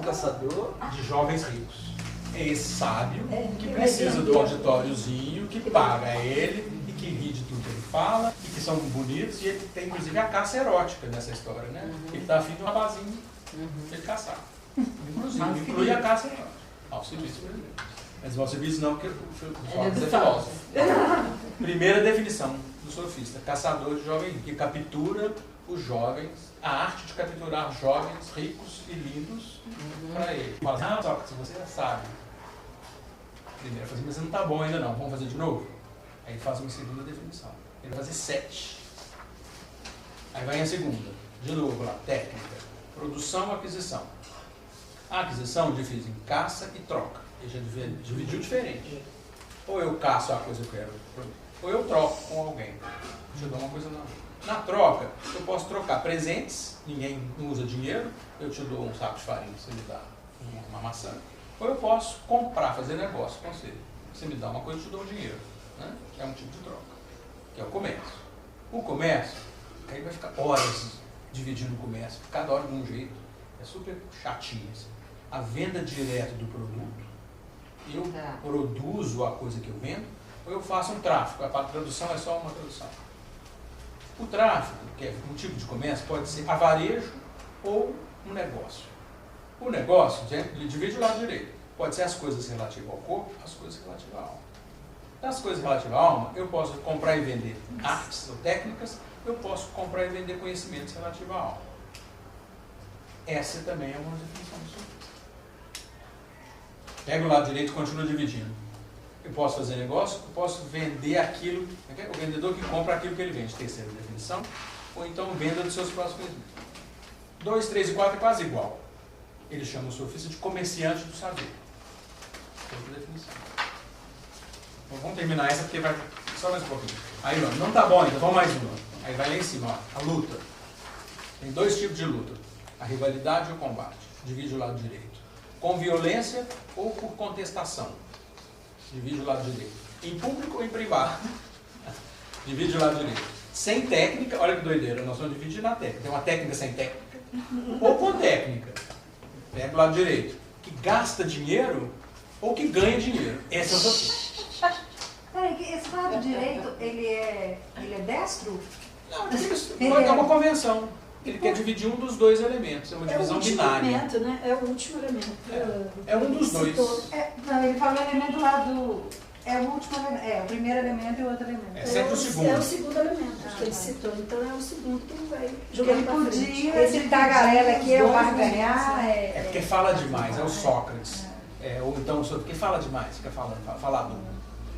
caçador de jovens ricos. É esse sábio que que precisa do legal. auditóriozinho, que paga ele e que ri de tudo que ele fala e que são bonitos, e ele tem inclusive a caça erótica nessa história, né? Ele tá afim de um rapazinho pra ele caçar. Inclusive, inclui a caça erótica. Alcibíades, por exemplo. Mas o Alcibíades não, porque o Sócrates é filósofo. Primeira definição do sofista: caçador de jovem rico, que captura os jovens, a arte de capturar jovens ricos e lindos para ele. Fala, ah, Sócrates, você já sabe. Primeiro, fala assim, mas você não está bom ainda não, vamos fazer de novo? Aí ele faz uma segunda definição. Ele vai fazer 7. Aí vai a segunda. De novo lá, técnica. Produção, aquisição. A aquisição divide em caça e troca. Ele já dividiu diferente. Ou eu caço a coisa que eu quero, ou eu troco com alguém. Deixa eu dar uma coisa não. Na troca, eu posso trocar presentes, ninguém não usa dinheiro, eu te dou um saco de farinha, você me dá uma maçã. Ou eu posso comprar, fazer negócio com você. Você me dá uma coisa, eu te dou um dinheiro. Né? É um tipo de troca, que é o comércio. O comércio, aí vai ficar horas dividindo o comércio, cada hora de um jeito. É super chatinho. Assim. A venda direta do produto, eu produzo a coisa que eu vendo, ou eu faço um tráfico. A tradução é só uma tradução. O tráfico, que é um tipo de comércio, pode ser a varejo ou um negócio. O negócio, ele divide o lado direito. Pode ser as coisas relativas ao corpo, as coisas relativas à alma. Das coisas relativas à alma, eu posso comprar e vender artes ou técnicas, eu posso comprar e vender conhecimentos relativos à alma. Essa também é uma definição do sofista. Pega o lado direito e continua dividindo. Eu posso fazer negócio, eu posso vender aquilo, o vendedor que compra aquilo que ele vende, terceira definição, ou então venda dos seus próprios conhecimentos. 2, 3 e 4 é quase igual. Ele chama o sofista de comerciante do saber. Outra definição. Então, vamos terminar essa porque vai só mais um pouquinho. Aí, não tá bom ainda, vamos mais uma. Aí vai lá em cima, ó, a luta. Tem 2 tipos de luta: a rivalidade e o combate. Divide o lado direito. Com violência ou por contestação. Divide o lado direito. Em público ou em privado. Divide o lado direito. Sem técnica, olha que doideira, nós vamos dividir na técnica. Tem uma técnica sem técnica. Ou com técnica. Pega o lado direito. Que gasta dinheiro ou que ganha dinheiro. Esse é o sofista. Peraí, esse lado direito, ele é destro? Não, isso é uma convenção. Ele quer dividir um dos 2 elementos. É uma divisão binária. Elemento, né? É o último elemento. É um dos 2. Não, ele falou elemento lá do... É o último elemento. É, o primeiro elemento e o outro elemento. É sempre o segundo. É o segundo elemento que ele citou. Então é o segundo que ele vai Porque jogar ele pra frente. podia, esse tagarela aqui, eu vai ganhar. É porque fala demais, é o Sócrates. Ou então, porque fala demais, fica falando, falador.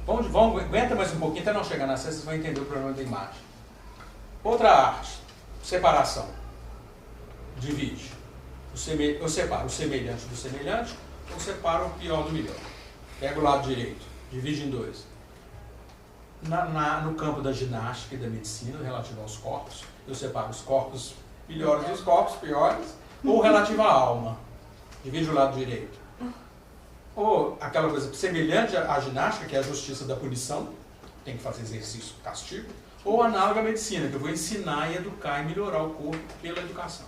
Vamos, aguenta mais um pouquinho, até não chegar na sexta, vocês vão entender o problema da imagem. Outra arte, separação. Divide. Eu separo o semelhante do semelhante, ou separo o pior do melhor. Pega o lado direito, divide em 2. No campo da ginástica e da medicina, relativo aos corpos, eu separo os corpos melhores dos corpos piores, ou relativo à alma. Divide o lado direito. Ou aquela coisa semelhante à ginástica, que é a justiça da punição, tem que fazer exercício, castigo, ou análoga à medicina, que eu vou ensinar e educar e melhorar o corpo pela educação.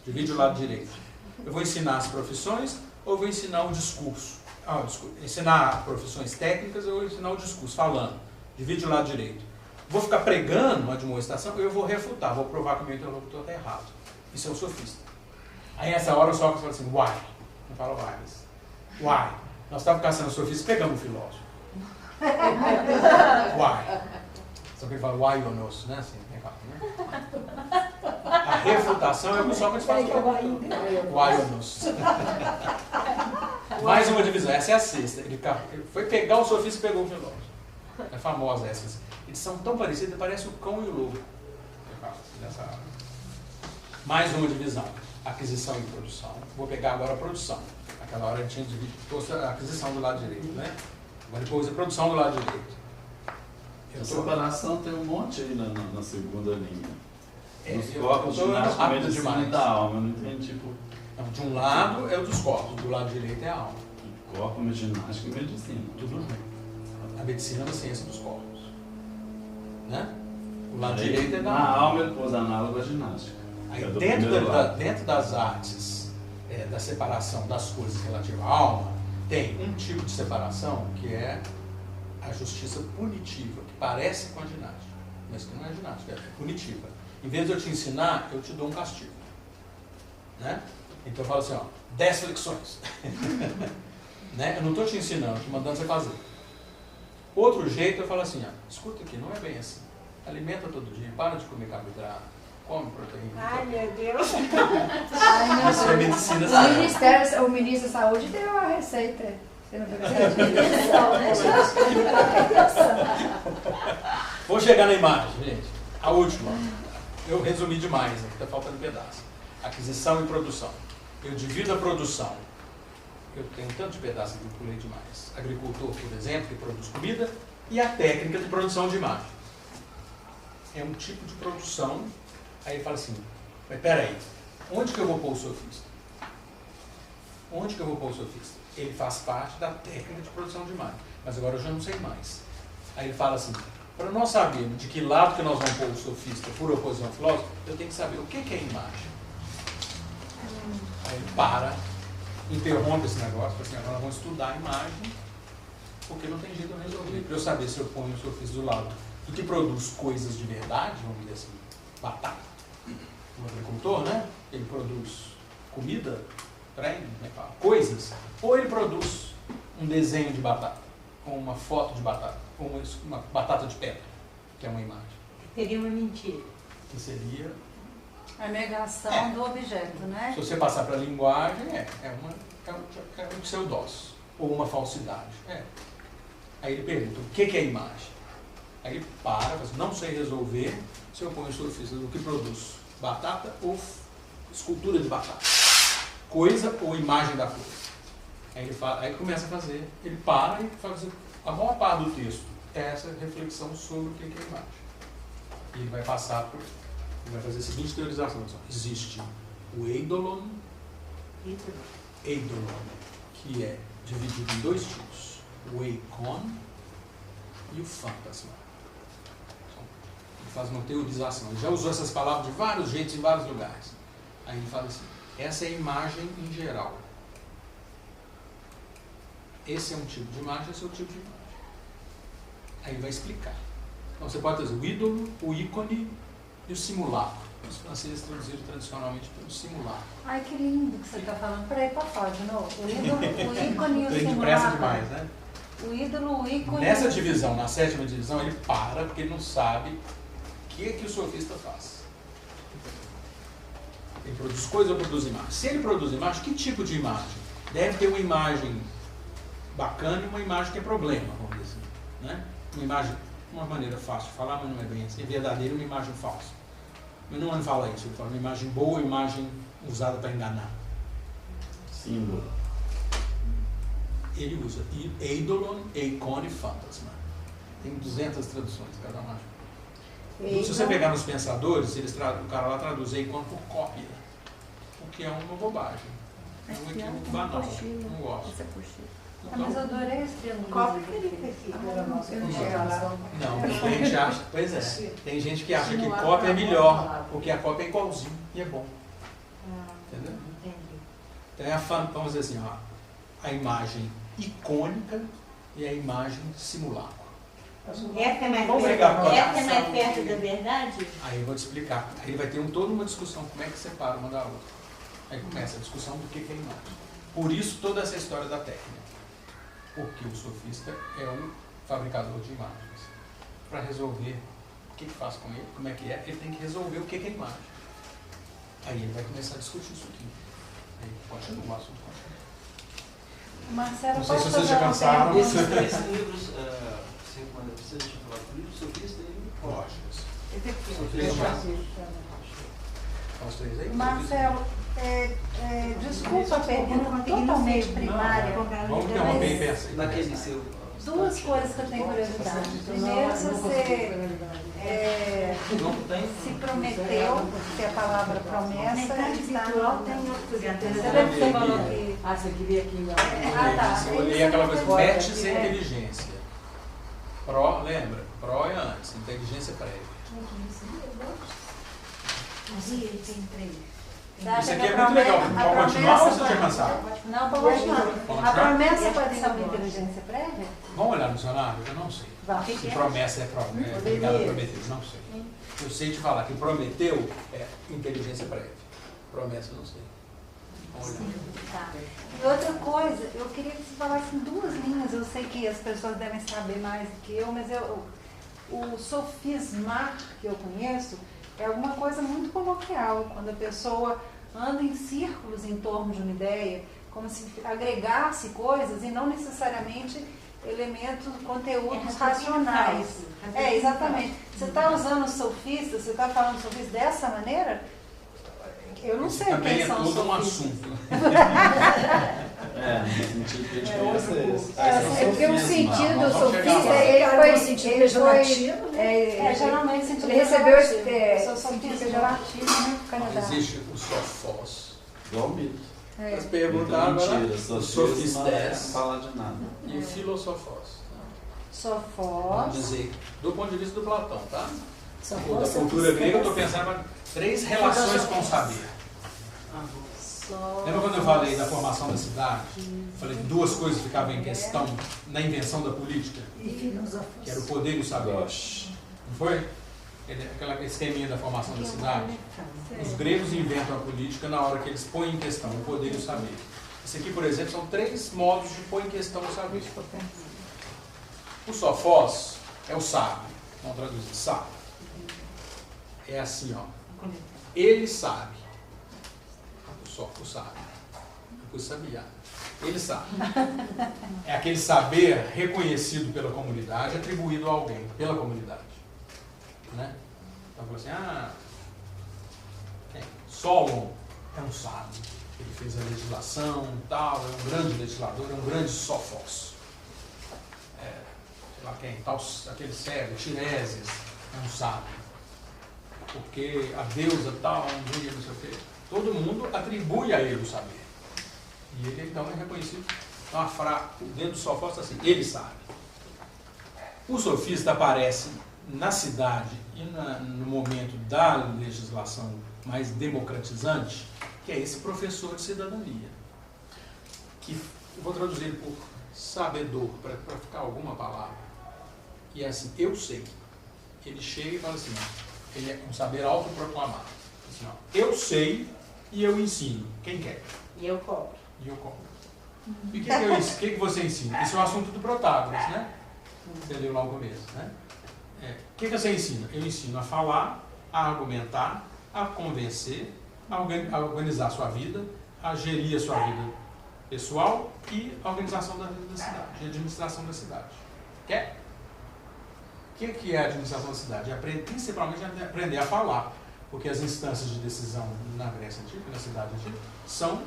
Divide o lado direito. Eu vou ensinar as profissões ou eu vou ensinar o discurso? Ensinar profissões técnicas ou eu vou ensinar o discurso, falando. Divide o lado direito. Vou ficar pregando uma demonstração ou eu vou refutar, vou provar que o meu interlocutor está errado. Isso é o sofista. Aí nessa hora o Sócrates fala assim, why? Não fala why, mas why? Nós estávamos caçando sofistas e pegamos o filósofo. Why? Só que ele fala why or not, né? Assim, né? A refutação é o que o Sócrates faz. Why or not? Mais uma divisão, essa é a sexta. Ele foi pegar o sofista e pegou o filósofo. É famosa essa. Eles são tão parecidos, parece o cão e o lobo. Mais uma divisão. Aquisição e produção. Vou pegar agora a produção. Aquela hora a gente tinha dividido a aquisição do lado direito, né? Agora depois a produção do lado direito. A separação tem um monte aí na segunda linha. Os corpos rápido ginástica, medicina demais. da alma, eu não entendi, tipo... Não, de um lado é o dos corpos, do lado direito é a alma. Corpo, ginástica e medicina. Tudo junto. A medicina é a ciência dos corpos. Né? O lado Aí, direito é da na alma. alma ele pôs análogo à ginástica. Aí É do dentro primeiro lado. das artes da separação das coisas relativas à alma, tem um tipo de separação que é a justiça punitiva, que parece com a ginástica, mas que não é ginástica, é punitiva. Em vez de eu te ensinar, eu te dou um castigo. Né? Então eu falo assim, ó, 10 flexões. Né? Eu não estou te ensinando, estou te mandando você fazer. Outro jeito eu falo assim, ó, escuta aqui, não é bem assim. Alimenta todo dia, para de comer carboidrato, come proteína. Ai, meu Deus. Ai, meu Isso é Deus. medicina O séria. o ministro da Saúde deu uma receita. Você não viu Vou chegar na imagem, gente. A última. Eu resumi demais, aqui está faltando um pedaço. Aquisição e produção. Eu divido a produção. Eu tenho tanto de pedaço que eu pulei demais. Agricultor, por exemplo, que produz comida, e a técnica de produção de imagem. É um tipo de produção. Aí ele fala assim, mas peraí, onde que eu vou pôr o sofista? Onde que eu vou pôr o sofista? Ele faz parte da técnica de produção de imagem, mas agora eu já não sei mais. Aí ele fala assim, para nós sabermos de que lado que nós vamos pôr o sofista por oposição ao filósofo, eu tenho que saber o que é imagem. Aí ele para, interrompe esse negócio, fala assim, agora nós vamos estudar a imagem, porque não tem jeito de eu resolver. Para eu saber se eu ponho o sofista do lado do que produz coisas de verdade, vamos dizer assim, batata. O agricultor, né? Ele produz comida, trem, coisas, ou ele produz um desenho de batata, ou uma foto de batata, ou uma batata de pedra, que é uma imagem. Seria uma mentira. Que seria... A negação do objeto, né? Se você passar para a linguagem, é um pseudócio, ou uma falsidade. Aí ele pergunta, o que é imagem? Aí ele para, fala assim, não sei resolver se eu ponho o sofista do que produz batata ou escultura de batata. Coisa ou imagem da coisa. Aí ele começa a fazer, ele para e faz a maior parte do texto. É essa reflexão sobre o que é imagem. E ele vai passar por... Ele vai fazer a seguinte teorização. Existe o eidolon, que é dividido em dois tipos. O eikon e o fantasma. Ele faz uma teorização. Ele já usou essas palavras de vários jeitos em vários lugares. Aí ele fala assim, essa é a imagem em geral. Esse é um tipo de imagem, esse é o tipo de imagem. Aí ele vai explicar. Então você pode dizer o ídolo, o ícone e o simulacro. Os franceses traduziram tradicionalmente pelo simulacro. Ai, que lindo que você está falando. Peraí, pode falar de novo. O ídolo, o ícone e o Tem depressa simulacro. demais, né? O ídolo, o ícone... Nessa divisão, na sétima divisão, ele para porque ele não sabe o que o sofista faz. Ele produz coisa ou produz imagem? Se ele produz imagem, que tipo de imagem? Deve ter uma imagem bacana e uma imagem que é problema, vamos dizer assim. Né? Uma imagem, uma maneira fácil de falar, mas não é bem assim. É verdadeira uma imagem falsa. Mas não fala isso, ele fala uma imagem boa, uma imagem usada para enganar. Símbolo. Ele usa eidolon, eikon e fantasma. Tem 200 traduções, cada uma. Se você pegar nos pensadores, o cara lá traduz eikon por cópia, o que é uma bobagem. É um equívoco banal. Não gosto. Mas eu adorei esse triângulo. Qual que ele fez? Não, tem gente que acha, pois é, tem gente que acha que cópia é melhor, porque a cópia é igualzinho e é bom. Entendeu? Então vamos dizer assim, ó, a imagem icônica e a imagem simulacro. Essa é mais Vamos perto, pegar a essa é mais perto da verdade? Aí eu vou te explicar. Aí vai ter toda uma discussão como é que separa uma da outra. Aí começa a discussão do que é imagem. Por isso toda essa história da técnica. Porque o sofista é um fabricador de imagens. Para resolver o que faz com ele, como é que é, ele tem que resolver o que é imagem. Aí ele vai começar a discutir isso aqui. Aí continua o assunto. Marcelo, Não sei se posso vocês já fazer uma cansaram. pergunta? Esses livros, você deixa eu falar do livro, sofista e Lógicos. Os três aí? Marcelo, desculpa a pergunta totalmente primária. Vamos interromper e pensar. naquele seu. Duas coisas que eu tenho curiosidade. Primeiro, você Não tem? se prometeu, que é a palavra promessa, está no... Você lembra que você falou que... Ah, você queria aqui, Ah, tá. Eu olhei aquela coisa, mete sem inteligência. Pró, lembra? Pró é antes, inteligência prévia. Você acha Isso aqui que é a muito legal. promessa- Pode a continuar ou você promessa tinha cansado? Não, pode continuar. Pode A continuar? promessa pode ser uma inteligência prévia? Vamos olhar no dicionário? Eu não sei. Vai. Se promessa é ligada a Prometeu, não sei. Eu sei te falar que Prometeu é inteligência prévia. Promessa eu não sei. Vamos olhar. Tá. E outra coisa, eu queria que você falasse em 2 linhas. Eu sei que as pessoas devem saber mais do que eu, mas o sofismar que eu conheço é alguma coisa muito coloquial, quando a pessoa anda em círculos em torno de uma ideia, como se agregasse coisas e não necessariamente elementos, conteúdos racionais. Exatamente. Você está usando sofista, você está falando sofista dessa maneira? Eu não Isso sei também quem é são os todo um sofistas. assunto. No sentido que a gente conhece esse. É porque o sentido do Nós vamos chegar sofista, lá. ele No foi... sentido ele pejorativo, foi- né? geralmente sentido Ele recebeu pejorativo. Sentido sofisma. pejorativo, né, no Canadá. Existe o sofós. Igual mito. Mas perguntar Então, agora mentira, o sofisma não sofistés fala de nada. e o filosofós. Sofós. Vamos dizer, do ponto de vista do Platão, tá? Só Da fosse cultura grega, eu estou sofistas. pensando em 3 relações com o saber. Lembra quando eu falei da formação da cidade? Eu falei que 2 coisas ficavam em questão na invenção da política, E filosofos. que era o poder e o saber. Não foi? Aquela esqueminha da formação da cidade. Os gregos inventam a política na hora que eles põem em questão o poder e o saber. Esse aqui, por exemplo, são 3 modos de pôr em questão o saber. O sofós é o sábio. Vamos traduzir, sábio. É assim, ó. Ele sabe. O sábio. Depois sabia. Ele sabe. É aquele saber reconhecido pela comunidade, atribuído a alguém, pela comunidade. Né? Então, falou assim, Solon é um sábio. Ele fez a legislação e tal, é um grande legislador, é um grande sofós. Sei lá quem, tal, aquele cego, Tiresias, é um sábio. Porque a deusa tal, um dia, não sei o quê. Todo mundo atribui a ele o saber. E ele, então, é reconhecido. Então, dentro do sofós está assim, ele sabe. O sofista aparece na cidade e no momento da legislação mais democratizante, que é esse professor de cidadania. Que eu vou traduzir por sabedor, para ficar alguma palavra. E é assim, eu sei. Ele chega e fala assim, ele é um saber autoproclamado. Assim, eu sei e eu ensino. Quem quer? E eu cobro. E eu cobro. E o que você ensina? Isso é o assunto do Protágoras, né? Você leu lá no começo, né? O que você ensina? Eu ensino a falar, a argumentar, a convencer, a organizar a sua vida, a gerir a sua vida pessoal e a organização da vida da cidade, a administração da cidade. Quer? O que é a administração da cidade? Principalmente aprender a falar, porque as instâncias de decisão na Grécia Antiga, na cidade antiga, são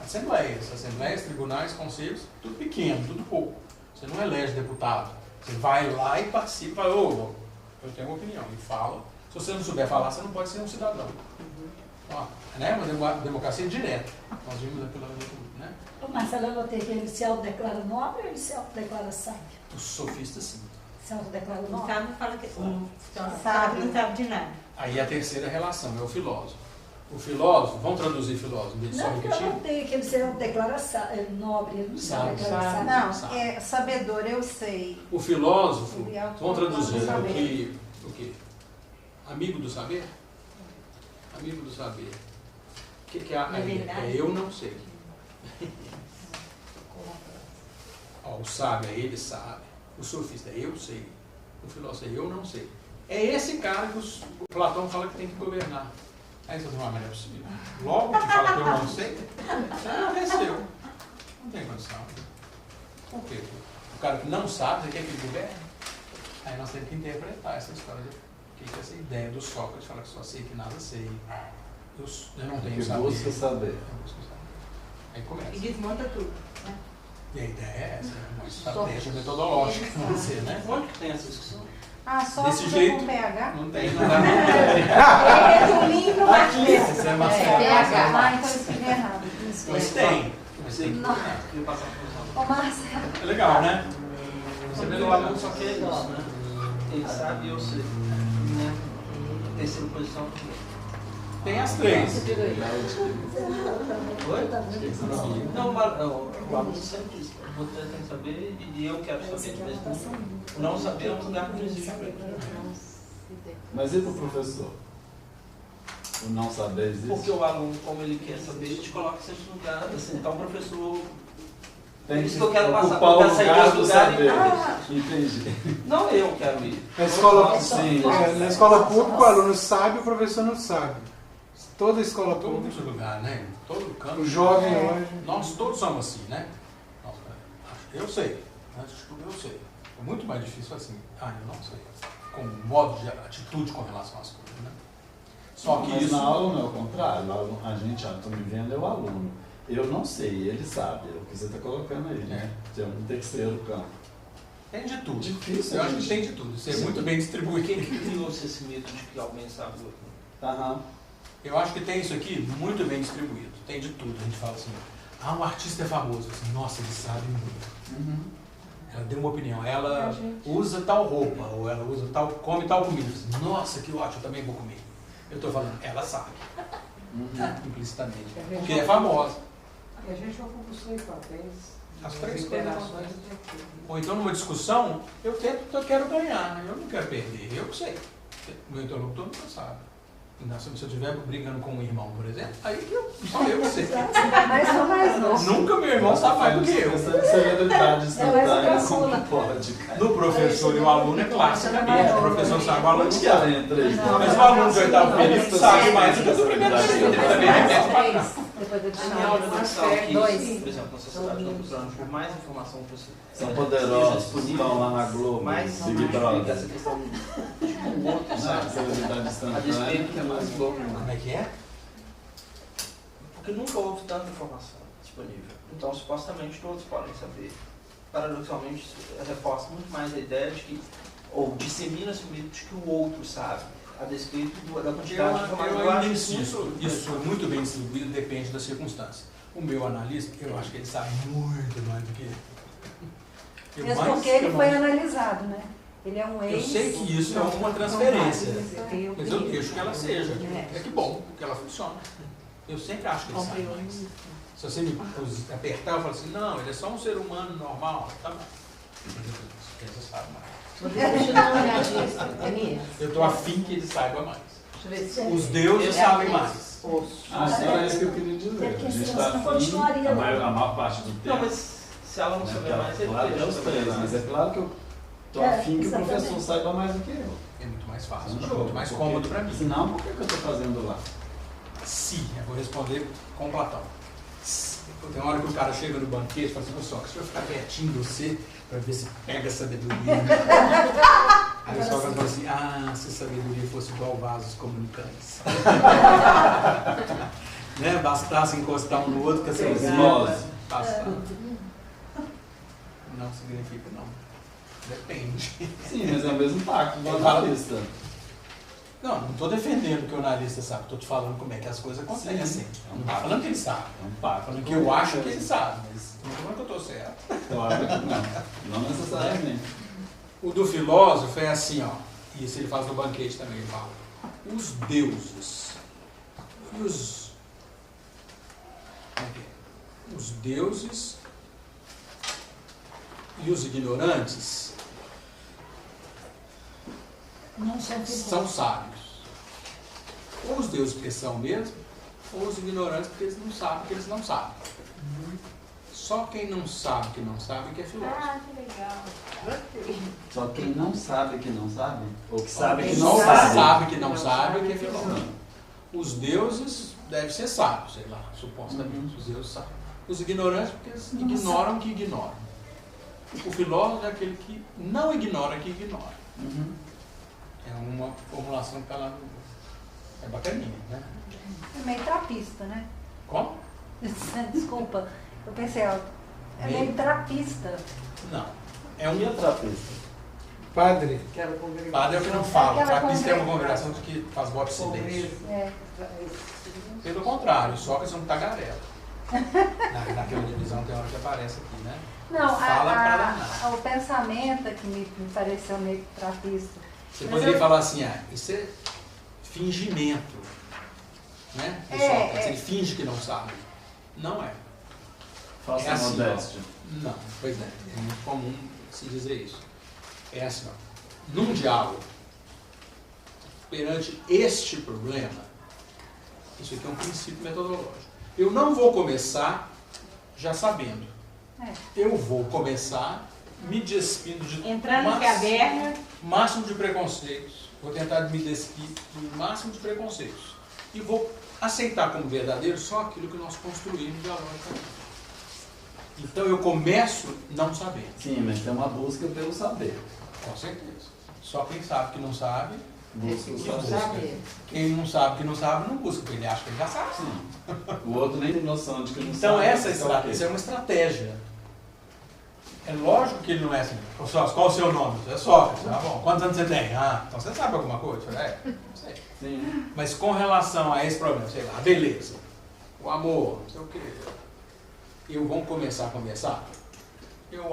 assembleias, tribunais, conselhos, tudo pequeno, tudo pouco. Você não elege deputado. Você vai lá e participa, eu tenho uma opinião, e fala. Se você não souber falar, você não pode ser um cidadão. Né? Uma democracia direta. Nós vimos pela né? O Marcelo, eu notei que ele se autodeclara nobre ou ele se autodeclara sábio? Os sofistas, sim. Se autodeclara O nobre? sábio fala que Sabe. não sabe de nada. Aí a terceira relação é o filósofo. O filósofo, vamos traduzir filósofo, só Não, porque eu repetir? notei que ele se autodeclara nobre, ele não se Sabe, autodeclara sabe. sábio. Não, é sabedor, eu sei. O filósofo, Ele é vamos traduzir saber. o quê? Amigo do saber? Amigo do saber. O que é a eu não sei. O sábio é ele sabe. O sofista é eu sei. O filósofo é eu não sei. É esse cara que o Platão fala que tem que governar. Aí você fala, mas não é possível. Logo que fala que eu não sei, você não venceu. Não tem condição. Por quê? O cara que não sabe, você quer que ele governe? Aí nós temos que interpretar essa história de o que é essa ideia do Sócrates, fala que só sei que nada sei. Eu não tenho Que saber. busca saber. Eu busco saber. Aí começa. E desmonta tudo. E a ideia é essa, uma estratégia metodológica, vamos dizer, né? Onde que tem essa discussão? Só Desse se jeito. com PH? Não tem, não dá. Resumindo, Marquinhos. Isso é uma PH. Então eu escrevi errado. Mas tem. Mas tem. Não. Queria passar por Ô, Marcelo. É legal, né? Você vê no aluno, só que é isso, né? Ele sabe e eu sei. Né? Terceira posição. tem as três. Não, o aluno sempre diz, você tem que saber e eu quero saber. Mas o não saber é um lugar que não existe para ele. Mas e para o professor? O não saber existe? Porque o aluno, como ele quer saber, ele te coloca sempre no lugar. Assim, então o professor... Tem isso que eu quero passar, ocupar o eu quero sair lugar desse do lugar saber. Entendi. Não eu quero ir. Na escola, Sim. na escola pública, o aluno sabe, o professor não sabe. Toda escola Todo pública, lugar, né? Todo canto. o jovem hoje. Nós todos somos assim, né? Eu sei. Antes de tudo, eu sei. É muito mais difícil assim. Eu não sei. Com modo de atitude com relação às coisas, né? Só que Mas isso... na aula não é o contrário. A gente, estou me vendo, é o aluno. Eu não sei, ele sabe. É o que você está colocando aí, né? Tem um terceiro campo. Tem de tudo. Difícil, Eu acho gente. que tem de tudo. Isso é muito bem Por distribuído. que criou-se esse mito de que alguém sabe do outro? Aham. Eu acho que tem isso aqui muito bem distribuído. Tem de tudo. A gente fala assim, um artista é famoso. Assim, nossa, ele sabe muito. Ela deu uma opinião. Ela usa tal roupa, ou ela usa tal, come tal comida. Assim, nossa, que ótimo, eu também vou comer. Eu estou falando, ela sabe. Implicitamente. Porque é famosa. E a gente ocupa os três papéis. As três interações coisas. o tempo todo. Ou então numa discussão, eu quero ganhar. Eu não quero perder. Eu sei. O meu interlocutor nunca sabe. Então, se eu estiver brigando com um irmão, por exemplo, aí só eu sei. Mas só mais não. Nunca meu irmão sabe mais do que eu. Essa celeridade instantânea, como pode, cara? No professor e o aluno é classicamente. O professor sabe, o aluno Onde que sabe. ela entra aí? Mas o aluno de oitavo período sabe mais do que eu estou brigando com ele. Ele também repete pra cá. Depois eu te A minha chamo. observação é que, Dois. por exemplo, na sociedade contemporânea, por mais informação que você São poderosos, estão lá na Globo, mais Big Brother. essa questão de o outro, sabe? Celeridade A instantânea. despeito que é mais louco. Como é que é? Porque nunca houve tanta informação disponível. Então, supostamente, todos podem saber. Paradoxalmente, isso reforça muito mais a ideia de que, ou dissemina-se o mito de que o outro sabe, a despeito da quantidade de informação. Eu ainda insisto, isso muito bem distribuído depende da circunstância. O meu analista, eu acho que ele sabe muito mais do que eu. Mesmo porque ele foi analisado, né? Ele é um ex. Eu sei que isso é uma transferência, Eu mas eu deixo que ela seja. É que bom, que ela funciona. Eu sempre acho que ele sabe mais. Se você me apertar, eu falo assim, não, ele é só um ser humano normal, tá bom. Você sabe mais. Deixa eu dar uma olhadinha, Aninha. Eu estou afim que ele saiba mais. Deixa eu ver se Os deuses sabem mais. Então é isso que eu queria dizer. Porque A gente senão está você continuaria, a maior parte do tempo. Não, mas se ela não souber mais, ele Claro, é deixa os saber três, mais. mas é claro que eu estou afim que o professor saiba mais do que eu. É muito mais fácil, Não, muito mais porque- cômodo para mim. Senão, por que eu estou fazendo lá? Se, eu vou responder com Platão. Tem uma hora que o cara chega no banquete e fala assim, ô Sócrates, deixa eu ficar pertinho de você para ver se pega a sabedoria. Aí o Sócrates fala assim, se a sabedoria fosse igual vasos comunicantes. Né? Bastasse encostar um no outro que a sabedoria Osmose. passar. Não significa não. Depende. Sim, mas é o mesmo pacto do Ele fala- analista. Não estou defendendo que o analista sabe, estou te falando como é que as coisas acontecem. Sim. Não estou falando que ele sabe. É um Estou pacto. falando que eu acho que ele sabe, mas não estou falando que eu estou certo. Claro que não. Não necessariamente. O do filósofo é assim, ó. Isso ele faz no banquete também, ele fala. Os deuses e os... Como é que é? Os deuses e os ignorantes não são são sábios. Ou os deuses porque são mesmo, ou os ignorantes porque eles não sabem que eles não sabem. Só quem não sabe que não sabe que é filósofo. Que legal. Só quem não sabe que não sabe, ou que sabe que Quem não só sabe. sabe que não sabe que é filósofo. Os deuses devem ser sábios, sei lá, supostamente. Os deuses sabem. Os ignorantes porque eles ignoram que ignoram. O filósofo é aquele que não ignora que ignora. Uhum. É uma formulação que está lá no... É bacaninha, né? É meio trapista, né? Como? Desculpa. Eu pensei, ó, é meio trapista. Não. É E a um... trapista? Padre, Aquela congregação. Padre é o que não fala. Aquela Trapista é uma congregação. congregação que faz voto de silêncio. É. Pelo contrário, Sócrates é um tagarela. Naquela divisão tem hora que aparece aqui, né? Não, Fala pra danar. o pensamento que me pareceu meio trapista. Você Mas poderia eu- falar assim, isso é fingimento. né? De Sócrates. Ele finge que não sabe. Não é. Falsa assim, modéstia. Não, pois é. É muito comum se dizer isso. É assim, ó. Num diálogo, perante este problema, isso aqui é um princípio metodológico. Eu não vou começar já sabendo. Eu vou começar me despindo de entrando em caverna, máximo de preconceitos. Vou tentar me despir do máximo de preconceitos. E vou aceitar como verdadeiro só aquilo que nós construímos dialogicamente. Então eu começo não sabendo. Sim, mas tem uma busca pelo saber. Com certeza. Só quem sabe que não sabe, Busca o busca. saber. Quem não sabe que não sabe, não busca, porque ele acha que ele já sabe. Sim. O outro nem tem noção de que não Então sabe. essa estratégia é uma estratégia. É lógico que ele não é assim. Ô Sócrates, qual o seu nome? É Sócrates. Ah, bom. Quantos anos você tem? Ah, então você sabe alguma coisa? Eu falei, não sei. Sim. Mas com relação a esse problema, sei lá, a beleza, o amor, não sei o quê, vamos começar a conversar? Eu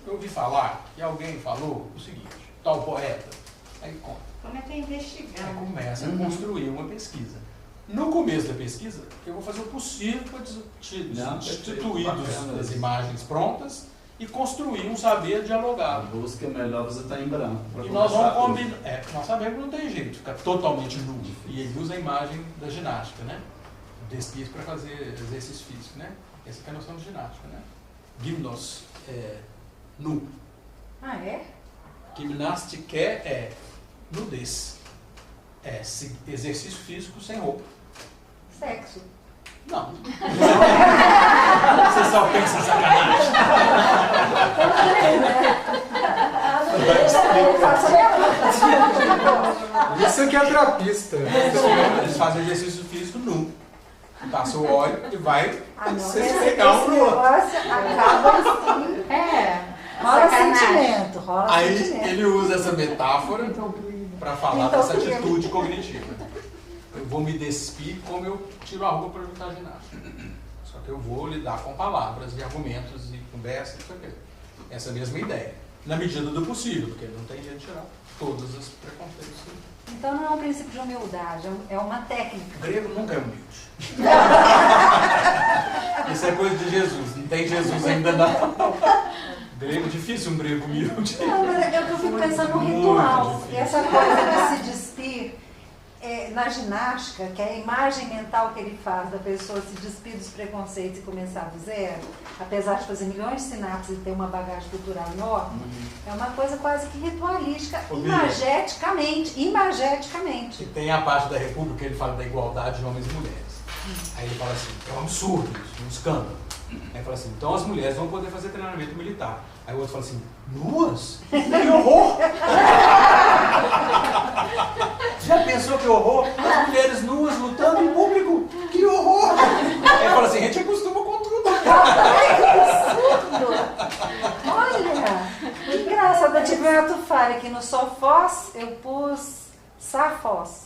ouvi falar que alguém falou o seguinte, tal poeta, aí conta. começa a investigar. Aí começa a construir uma pesquisa. No começo da pesquisa, eu vou fazer o possível para destituir das imagens prontas e construir um saber dialogado. A busca é melhor você estar em branco. E nós vamos combinar. Nós sabemos que não tem jeito de ficar totalmente nu. E ele usa a imagem da ginástica, né? Despis para fazer exercício físico, né? Essa que é a noção de ginástica, né? Gimnos é nu. Ah, é? Gimnástica é nudez. É exercício físico sem roupa. Sexo. Não. Você só pensa em sacanagem. Isso aqui é terapista. Eles fazem exercício físico nu. Passa o óleo e vai Esse pegar um no outro. negócio acaba assim. Rola sentimento, Aí sentimento. ele usa essa metáfora para falar Então, dessa atitude cognitiva. Eu vou me despir como eu tiro a roupa para juntar ginástica. Só que eu vou lidar com palavras e argumentos e conversa, isso aqui. Essa mesma ideia. Na medida do possível, porque não tem jeito de tirar todos os preconceitos. Então não é um princípio de humildade, é uma técnica. O grego nunca é humilde. Isso é coisa de Jesus, não tem Jesus ainda não. Grego, difícil um grego humilde. Não, mas é que eu fico pensando no Muito ritual. difícil. E essa coisa de se despir na ginástica, que é a imagem mental que ele faz da pessoa se despir dos preconceitos e começar do zero, apesar de fazer milhões de sinapses e ter uma bagagem cultural enorme, é uma coisa quase que ritualística, imageticamente. E tem a parte da República que ele fala da igualdade de homens e mulheres. Aí ele fala assim, é um absurdo isso, um escândalo. Aí ele fala assim, então as mulheres vão poder fazer treinamento militar. Aí o outro fala assim, nuas? Que horror! Já pensou que horror? As mulheres nuas lutando em público? Que horror! Aí ele fala assim, a gente acostuma com tudo. Olha, que engraçado, eu tive uma tufária aqui no Sofós, eu pus Safós.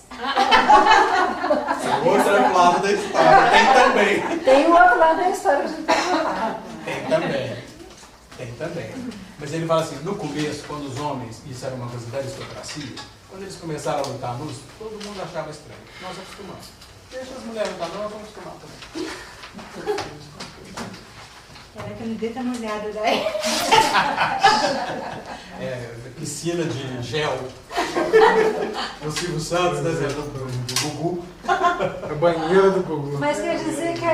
Outro lado da história, tem também. Tem o outro lado da história que a gente vai falar. Tem também. Mas ele fala assim, no começo, quando os homens, isso era uma coisa da aristocracia, quando eles começaram a lutar nus, todo mundo achava estranho. Nós acostumamos. Deixa as mulheres lutar, nós vamos acostumar também. Será que eu me dei essa molhada daí? Piscina de gel. O Silvio Santos, né? Do Gugu. A banheira do Gugu. Mas quer dizer que,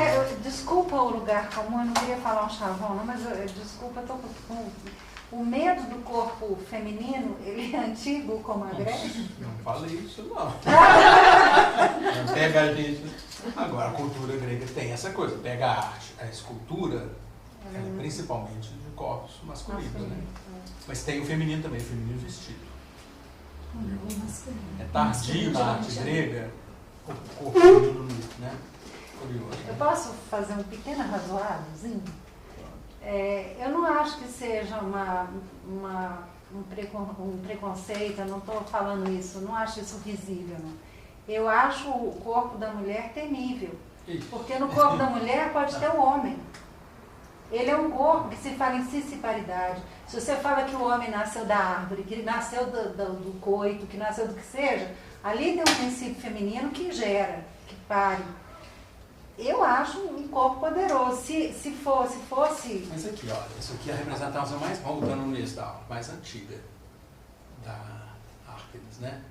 desculpa o lugar comum, eu não queria falar um chavão, não, mas desculpa, eu tô com o medo do corpo feminino, ele é antigo como a Grécia? Não falei isso, não. Não pega a gente. Agora, a cultura grega tem essa coisa, pega a arte, a escultura, principalmente de corpos masculinos, né? Mas tem o feminino também, o feminino vestido. É tardio na arte grega o corpo feminino, né? Curioso. Eu posso fazer um pequeno razoadozinho? Eu não acho que seja um preconceito, eu não estou falando isso, não acho isso visível. Não. Eu acho o corpo da mulher temível, porque no corpo da mulher pode ter o homem. Ele é um corpo que se fala em cisparidade. Se você fala que o homem nasceu da árvore, que ele nasceu do coito, que nasceu do que seja, ali tem um princípio feminino que gera, que pare. eu acho um corpo poderoso. Se fosse... Mas aqui, olha, isso aqui é a representação mais, voltando nisso da aula, mais antiga da Árquedes, né?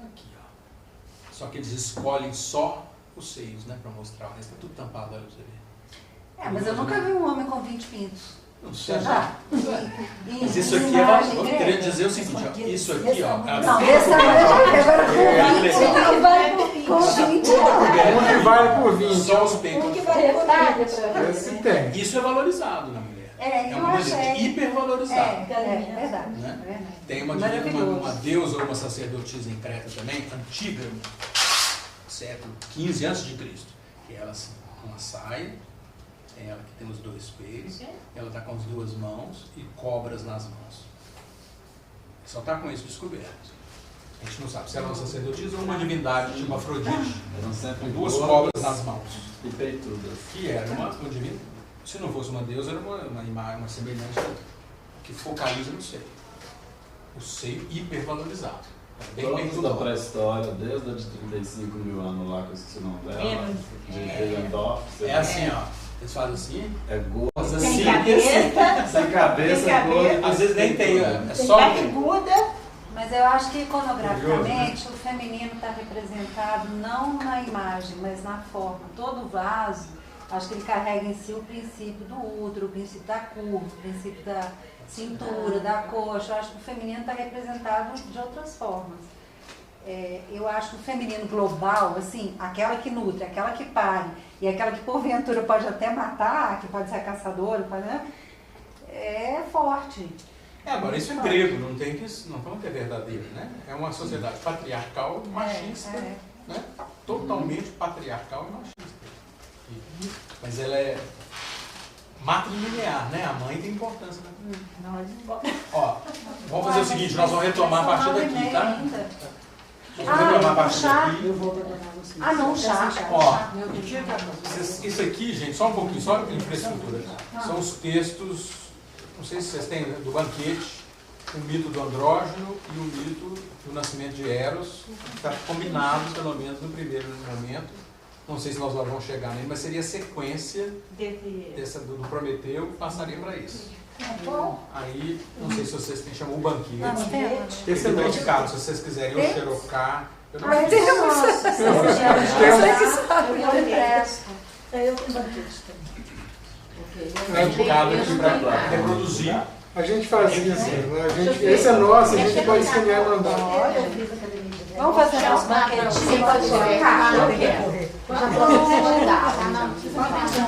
Aqui, ó. Só que eles escolhem só os seios, né, para mostrar. O resto tá tudo tampado, olha pra você ver. Mas eu nunca vi um homem com 20 pintos. Não sei. Já? Mas isso aqui eu queria dizer o seguinte, ó. Isso aqui, ó. Não, esse tamanho eu já vi. Agora com 20 Um que vale por 20. Só os peitos. Esse tem. Isso é valorizado na mulher. É, eu uma coisa achei. hipervalorizado. É verdade. Né? É verdade. Tem uma deusa ou uma sacerdotisa em Creta também, antiga, século XV a.C., que ela assim, com uma saia, é ela que tem os 2 peitos, ela está com as 2 mãos e cobras nas mãos. Só está com isso descoberto. A gente não sabe se ela é uma sacerdotisa ou uma divindade tipo Afrodite. Eram sempre Com 2 cobras nas mãos. E peitudas. Que era uma divindade. Se não fosse uma deusa, era uma semelhança que focaliza no seio. O seio hipervalorizado. Bem Todos da peitudo. pré-história, desde a de 35 mil anos lá, que eu esqueci o nome dela, de Willendorf. É assim, ó. Eles fazem assim. É gordo, Assim, Sem cabeça, sem cabeça, Sem cabeça. gordo. às vezes nem tem, é tem só barriguda. Mas eu acho que iconograficamente o feminino está representado não na imagem, mas na forma. Todo vaso, acho que ele carrega em si o princípio do útero, o princípio da curva, o princípio da cintura, da coxa. Eu acho que o feminino está representado de outras formas. Eu acho que o feminino global, assim, aquela que nutre, aquela que pare, e aquela que porventura pode até matar, que pode ser caçadora, né? É forte. Agora, isso é grego, não vamos ter verdadeiro, né? É uma sociedade patriarcal e machista, né? Totalmente patriarcal e machista. Mas ela é matrilinear, né? A mãe tem importância. Né? Ó, vamos fazer o seguinte, nós vamos retomar a partir daqui, tá? Vamos retomar a partir daqui. Eu vou abandonar você. Não, chá. Ó, isso aqui, gente, só um pouquinho, só infraestrutura. São os textos, não sei se vocês têm, do banquete, o mito do andrógeno e o mito do nascimento de Eros, que está combinado, pelo menos no primeiro momento. Não sei se nós vamos chegar nele, mas seria a sequência do Prometeu, passaria para isso. Aí, não sei se vocês têm, chamou o banquete. Esse é dedicado, se vocês quiserem, o xerocar. Eu não sei. Eu tenho banquete. É indicado aqui para reproduzir. A gente faz isso, né? Esse é nosso, a gente pode escanear e mandar. Vamos fazer nosso banquete. Você pode colocar. Já vou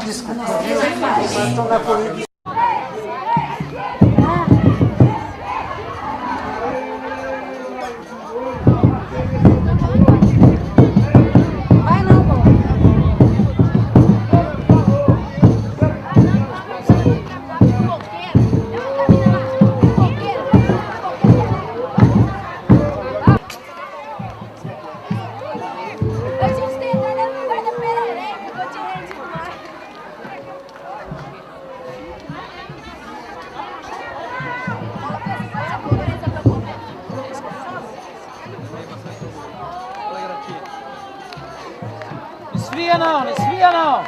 desculpa. Esfria não, não esfria não.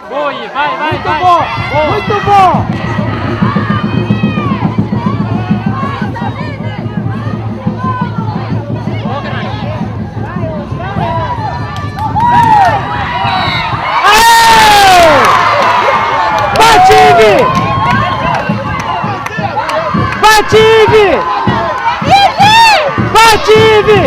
Boa, vai, vai, muito vai. Bom, muito bom. Vai, Bate, Ive! Bate, Ive!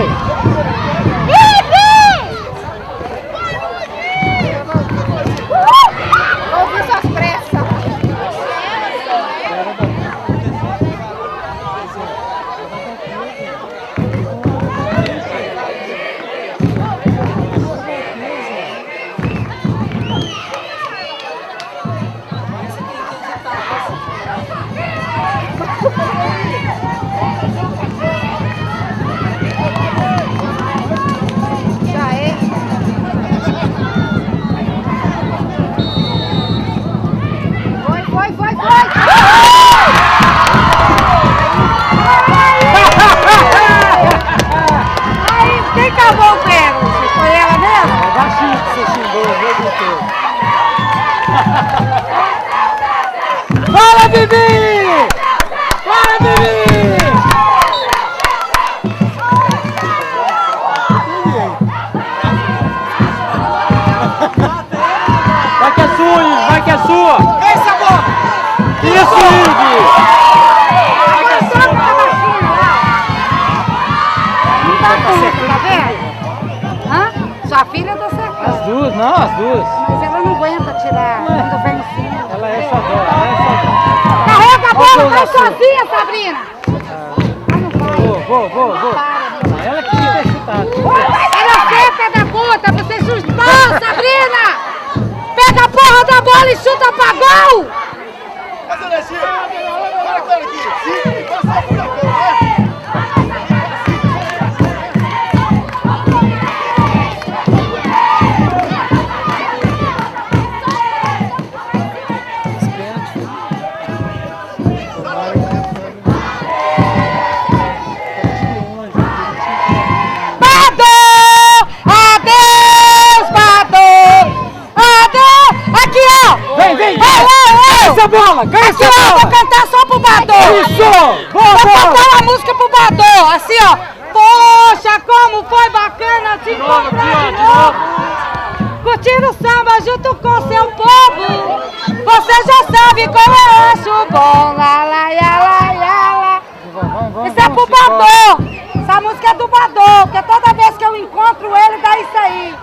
Fala, Vivi! Fala, Vivi! Vai que é sua, Ive! Vai que é sua! Essa bola! Isso, Ive! Tá vendo? Hã? Sua filha tá cercando. As duas, não, as duas. Mas ela não aguenta tirar quando vem em cima. Ela é só dó, ela é só dó. Carrega a bola, vai sozinha, Sabrina! Vou. Ela que tinha que ter chutado. Olha você, pé da puta, você chutou, Sabrina! Pega a porra da bola e chuta pra gol! Essa bola! Ganha essa bola! Vou cantar só pro Badô! Isso! Vou cantar uma música pro Badô! Assim, ó! Poxa, como foi bacana te encontrar de novo! Curtir o samba junto com seu povo! Você já sabe como eu acho bom! Lá, lá, lá, lá, lá. Isso é pro Badô! Essa música é do Badô! Porque toda vez que eu encontro ele, dá isso aí!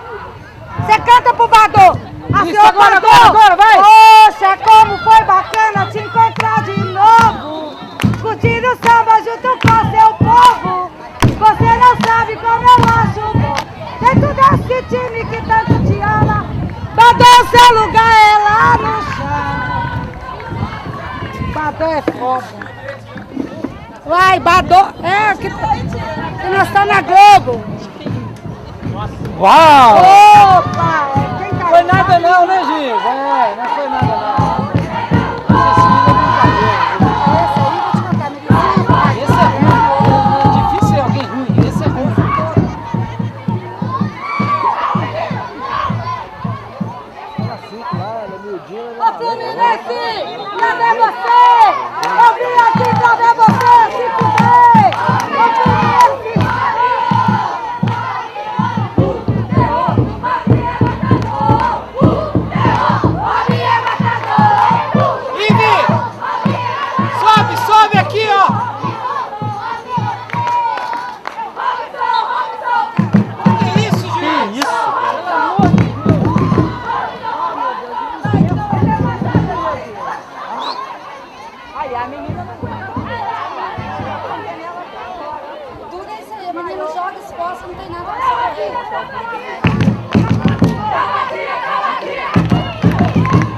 Você canta pro Badô! Isso, agora, vai! Poxa, como foi bacana te encontrar de novo! Curtir o samba junto com seu povo! Você não sabe como eu acho bom! Dentro desse time que tanto te ama, Badô, seu lugar é lá no chão! Badô é foda! Vai, Badô! É, que nós estamos na Globo! Uau! Opa! Não foi nada não, né, Gil? É, não foi nada não. Esse é ruim. É difícil ser alguém ruim. Esse é ruim. Ela fica lá, ela é miudinha. Ô Fluminense, cadê você? Eu vim aqui pra ver você se fuder! Ô Fluminense! Sobe aqui, ó! Que isso, Gil? Que isso? Pelo amor de Deus! Aí a menina não aguenta. Tudo é isso aí, a menina joga esporte, não tem nada a ver.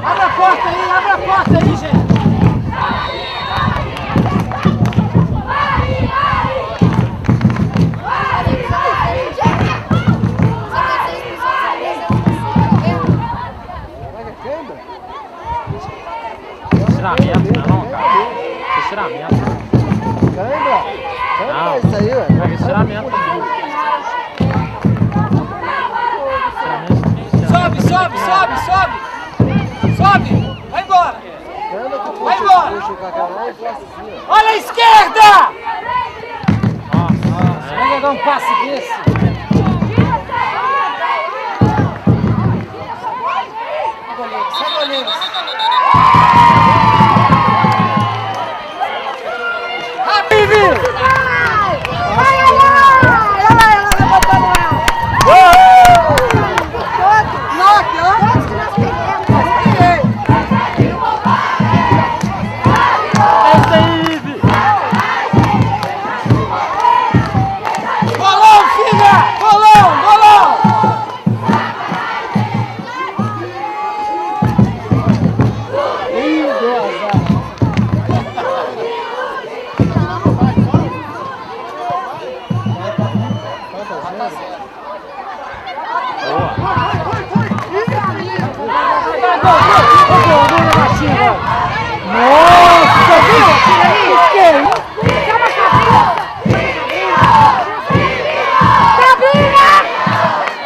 Abre a porta aí, gente! Estiramento, não, cara. Estiramento. Não, isso aí, ué. Estiramento. Sobe! Vai embora! Olha a esquerda! Nossa, vai dar um passe desse. Sai, goleiro. Vai, olha lá! Olha lá, ela levantando ela! Todos que nós pegamos. É isso aí, Ive! Bolão, filha! Bolão, bolão! Ih, deu azar. Nossa, viu?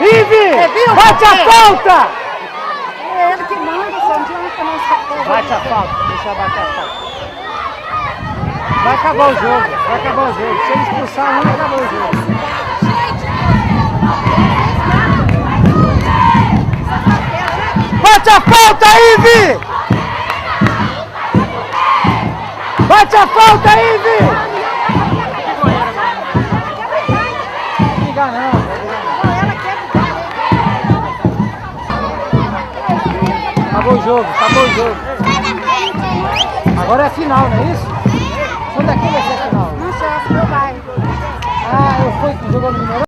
Ive! Bate a falta! É ele que manda, só não adianta não saber. Bate a falta, deixa eu bater a falta. Vai acabar o jogo, vai acabar o jogo. Se ele expulsar um, acabou o jogo. Bate a falta, Ive! Bate a falta, Ive! Não liga não. Acabou o jogo, acabou o jogo. Agora é a final, não é isso? Quando aqui vai ser a final? Não sei, se não vai. Ah, eu fui que jogou no Mineirão?